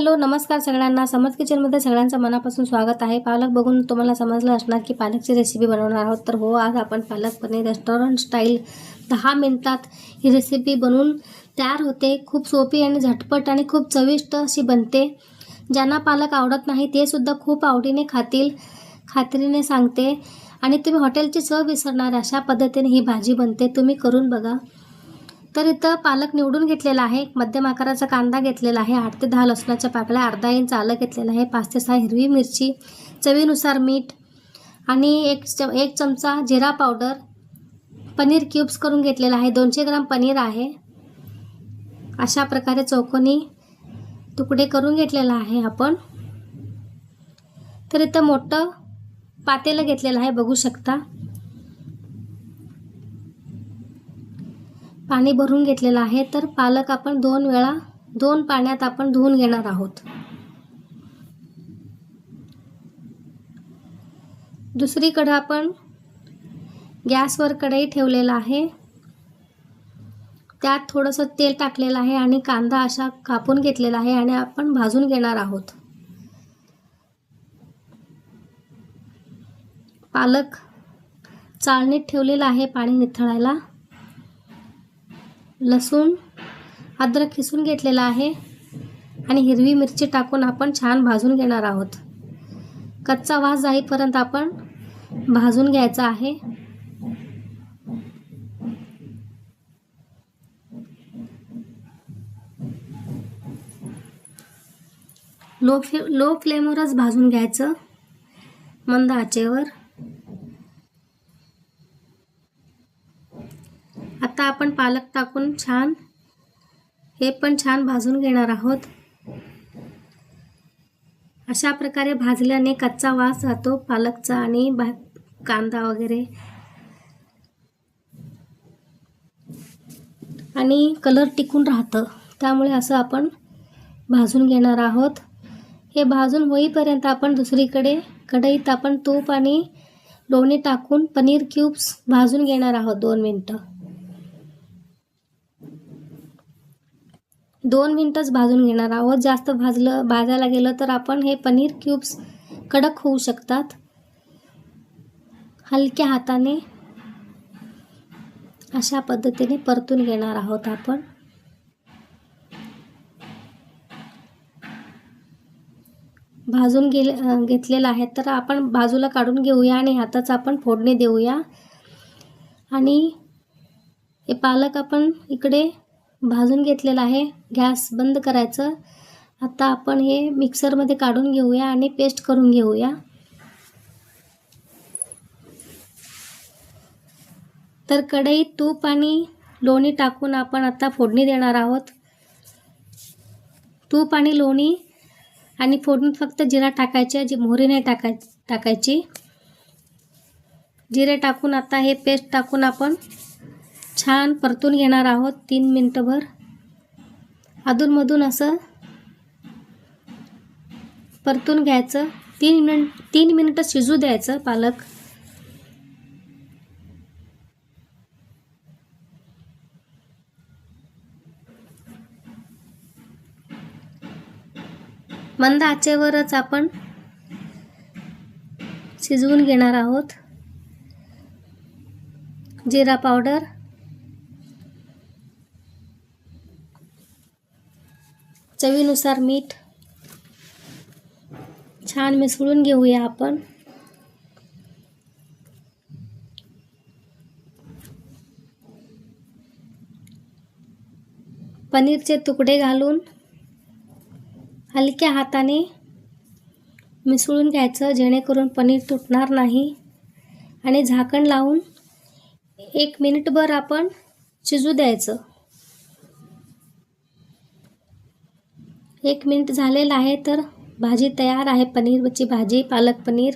Hello नमस्कार सगळ्यांना. समर्थ किचनमध्ये सगळ्यांचं मनापासून स्वागत आहे. पालक बघून तुम्हाला समजलं असणार की पालकची रेसिपी बनवणार आहोत. तर हो, आज आपण पालक पनीर रेस्टॉरंट स्टाईल 10 मिनिटात ही रेसिपी बनवून तयार होते. खूप सोपी आणि झटपट आणि खूप चविष्ट अशी बनते. ज्यांना पालक आवडत नाही ते सुद्धा खूप आवडीने खातील, खात्रीने सांगते. आणि तुम्ही हॉटेलची चव विसरणार अशा पद्धतीने ही भाजी बनते. तुम्ही करून बघा. तर इथं पालक निवडून घेतलेला आहे, मध्यम आकाराचा कांदा घेतलेला आहे, 8 ते 10 लसणाच्या पाकळ्या, अर्धा इंच आलं घेतलेलं आहे, 5 ते 6 हिरवी मिरची, चवीनुसार मीठ आणि एक चमचा जिरा पावडर, पनीर क्यूब्स करून घेतलेला आहे, 200 ग्राम पनीर आहे. अशा प्रकारे चौकोनी तुकडे करून घेतलेला आहे आपण. तर इथं मोठं पातेलं घेतलेलं आहे, बघू शकता. पाणी भरून घेतलेलं आहे. तर पालक आपण 2 पाण्यात आपण धुवून घेणार आहोत. दुसरीकडे आपण गॅसवर कढई ठेवलेला आहे, त्यात थोडंसं तेल टाकलेलं आहे आणि कांदा असा कापून घेतलेला आहे आणि आपण भाजून घेणार आहोत. पालक चाळणीत ठेवलेला आहे पाणी निथळायला. लसूण अद्रक किसून घेतलेला आहे आणि हिरवी मिरची टाकून आपण छान भाजून घेणार आहोत. कच्चा वास जाईपर्यंत आपण भाजून घ्यायचा आहे. लो फ्लेमवरच भाजून घ्यायचं, मंद आचेवर. आता आपण पालक टाकून हे पण छान भाजून घेणार आहोत. अशा प्रकारे भाजल्याने कच्चा वास जातो पालकचा आणि कांदा वगैरे, आणि कलर टिकून राहतं. त्यामुळे असं आपण भाजून घेणार आहोत. हे भाजून होईपर्यंत आपण दुसरीकडे कढईत आपण तूप आणि लोणी टाकून पनीर क्यूब्स भाजून घेणार आहोत 2 मिनिटं. 2 मिनिटच भाजून घेणार आहोत. जास्त भाजायला गेलं तर आपण हे पनीर क्यूब्स कडक होऊ शकतात. हलक्या हाताने अशा पद्धतीने परतून घेणार आहोत आपण. भाजून घेतलेला आहे. तर आपण बाजूला काढून घेऊया आणि हाताच आपण फोडणी देऊया. आणि हे पालक आपण इकडे भाजून घेतलेला आहे. गॅस बंद करायचं. आता आपण हे मिक्सरमध्ये काढून घेऊया आणि पेस्ट करून घेऊया. तर कढईत तूप आणि लोणी टाकून आपण आता फोडणी देणार आहोत. तूप आणि लोणी आणि फोडणीत फक्त जिरा टाकायचे, मोहरी नाही टाकायची. जिरे टाकून आता हे पेस्ट टाकून आपण छान परतून घेणार आहोत 3 मिनिटभर. अधूनमधून असं परतून घ्यायचं. 3 मिनिटं शिजू द्यायचं पालक. मंद आचेवरच आपण शिजवून घेणार आहोत. जिरा पावडर, चवीनुसार मीठ छान मिसळून घेऊया आपण. पनीरचे तुकडे घालून हलक्या हाताने मिसळून घ्यायचं, जेणेकरून पनीर तुटणार नाही. आणि झाकण लावून 1 मिनिटभर आपण शिजू द्यायचं. 1 मिनिट झालेलं आहे. तर भाजी तयार आहे. पनीरची भाजी, पालक पनीर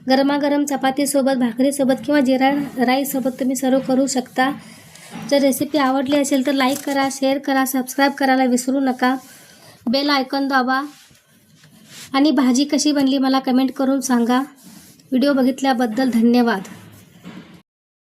गरमागरम चपातीसोबत, भाकरीसोबत किंवा जिरा राईससोबत तुम्ही सर्व करू शकता. जर रेसिपी आवडली असेल तर लाईक करा, शेअर करा, सबस्क्राईब करायला विसरू नका. बेल आयकॉन दाबा आणि भाजी कशी बनली मला कमेंट करून सांगा. व्हिडिओ बघितल्याबद्दल धन्यवाद.